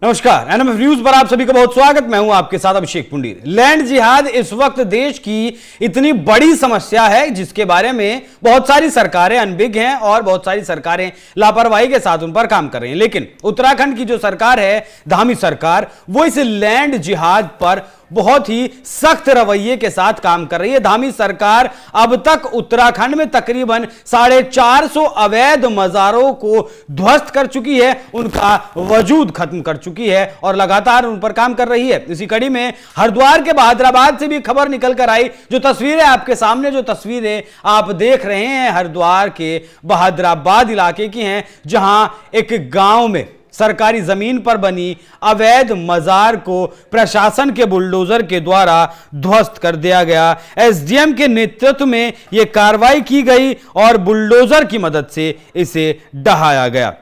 नमस्कार, NMF news पर आप सभी का बहुत स्वागत। मैं हूं आपके साथ अभिषेक पुंडीर। लैंड जिहाद इस वक्त देश की इतनी बड़ी समस्या है जिसके बारे में बहुत सारी सरकारें अनभिज्ञ हैं और बहुत सारी सरकारें लापरवाही के साथ उन पर काम कर रही हैं। लेकिन उत्तराखंड की जो सरकार है, धामी सरकार, वो इस लैंड जिहाद पर बहुत ही सख्त रवैये के साथ काम कर रही है। धामी सरकार अब तक उत्तराखंड में तकरीबन 450 अवैध मजारों को ध्वस्त कर चुकी है, उनका वजूद खत्म कर चुकी है और लगातार उन पर काम कर रही है। इसी कड़ी में हरिद्वार के बहादुराबाद से भी खबर निकल कर आई। जो तस्वीरें आपके सामने, जो तस्वीरें आप देख रहे हैं, हरिद्वार के बहादुराबाद इलाके की हैं, जहां एक गांव में सरकारी जमीन पर बनी अवैध मजार को प्रशासन के बुलडोजर के द्वारा ध्वस्त कर दिया गया। एसडीएम के नेतृत्व में यह कार्रवाई की गई और बुलडोजर की मदद से इसे ढहाया गया।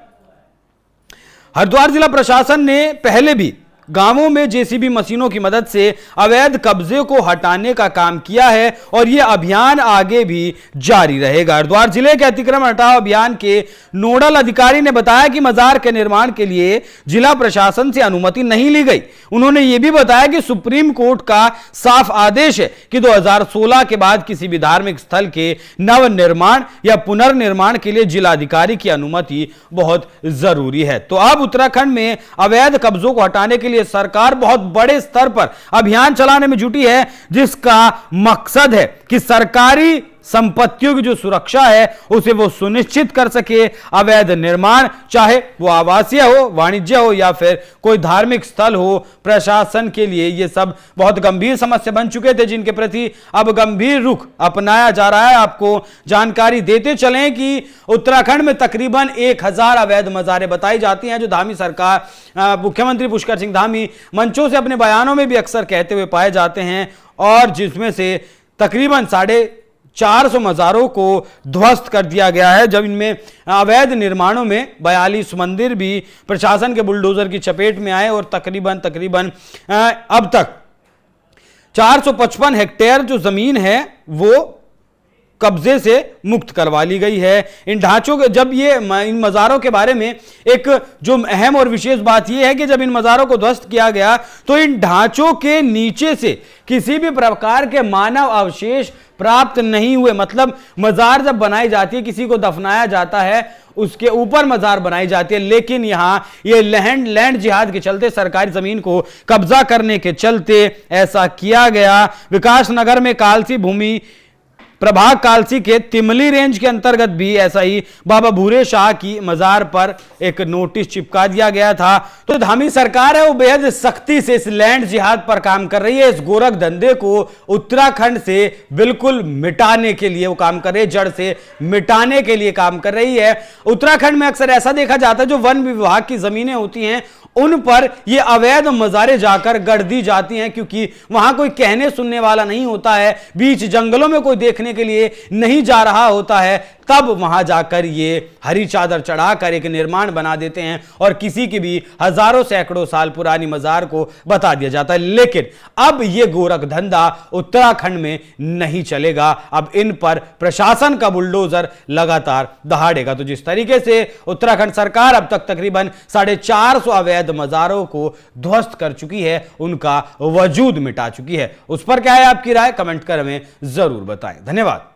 हरिद्वार जिला प्रशासन ने पहले भी गांवों में जेसीबी मशीनों की मदद से अवैध कब्जे को हटाने का काम किया है और यह अभियान आगे भी जारी रहेगा। हरिद्वार जिले के अतिक्रमण हटाओ अभियान के नोडल अधिकारी ने बताया कि मजार के निर्माण के लिए जिला प्रशासन से अनुमति नहीं ली गई। उन्होंने यह भी बताया कि सुप्रीम कोर्ट का साफ आदेश है कि 2016 के बाद किसी भी धार्मिक स्थल के नवनिर्माण या पुनर्निर्माण के लिए जिलाधिकारी की अनुमति बहुत जरूरी है। तो अब उत्तराखंड में अवैध कब्जों को हटाने के लिए सरकार बहुत बड़े स्तर पर अभियान चलाने में जुटी है, जिसका मकसद है कि सरकारी संपत्तियों की जो सुरक्षा है उसे वो सुनिश्चित कर सके। अवैध निर्माण, चाहे वो आवासीय हो, वाणिज्य हो या फिर कोई धार्मिक स्थल हो, प्रशासन के लिए ये सब बहुत गंभीर समस्या बन चुके थे, जिनके प्रति अब गंभीर रुख अपनाया जा रहा है। आपको जानकारी देते चलें कि उत्तराखंड में तकरीबन 1000 अवैध मजारें बताई जाती हैं, जो धामी सरकार, मुख्यमंत्री पुष्कर सिंह धामी मंचों से अपने बयानों में भी अक्सर कहते हुए पाए जाते हैं, और जिसमें से तकरीबन 450 मजारों को ध्वस्त कर दिया गया है। जब इनमें अवैध निर्माणों में 42 मंदिर भी प्रशासन के बुलडोजर की चपेट में आए और तकरीबन अब तक 455 हेक्टेयर जो जमीन है वो कब्जे से मुक्त करवा ली गई है। इन ढांचों के, जब ये इन मज़ारों के बारे में एक जो अहम और विशेष बात यह है कि जब इन मज़ारों को ध्वस्त किया गया तो इन ढांचों के नीचे से किसी भी प्रकार के मानव अवशेष प्राप्त नहीं हुए। मतलब मज़ार जब बनाई जाती है, किसी को दफनाया जाता है, उसके ऊपर मज़ार बनाई जाती है, लेकिन यहां ये लैंड जिहाद के चलते, सरकारी जमीन को कब्जा करने के चलते ऐसा किया गया। विकास नगर में कालसी भूमि प्रभाग कालसी के तिमली रेंज के अंतर्गत भी ऐसा ही बाबा भूरे शाह की मजार पर एक नोटिस चिपका दिया गया था। तो धामी सरकार है वो बेहद सख्ती से इस लैंड जिहाद पर काम कर रही है। इस गोरख धंधे को उत्तराखंड से बिल्कुल मिटाने के लिए वो काम कर रही है, जड़ से मिटाने के लिए काम कर रही है। उत्तराखंड में अक्सर ऐसा देखा जाता है, जो वन विभाग की जमीनें होती हैं उन पर ये अवैध मजारें जाकर गढ़ दी जाती हैं, क्योंकि वहां कोई कहने सुनने वाला नहीं होता है, बीच जंगलों में कोई देखने के लिए नहीं जा रहा होता है, तब वहां जाकर ये हरी चादर चढ़ाकर एक निर्माण बना देते हैं और किसी की भी हजारों सैकड़ों साल पुरानी मजार को बता दिया जाता है। लेकिन अब ये गोरख धंधा उत्तराखंड में नहीं चलेगा। अब इन पर प्रशासन का बुलडोजर लगातार दहाड़ेगा। तो जिस तरीके से उत्तराखंड सरकार अब तक तकरीबन 450 अवैध मजारों को ध्वस्त कर चुकी है, उनका वजूद मिटा चुकी है, उस पर क्या है आपकी राय? कमेंट कर हमें जरूर बताएं। धन्यवाद।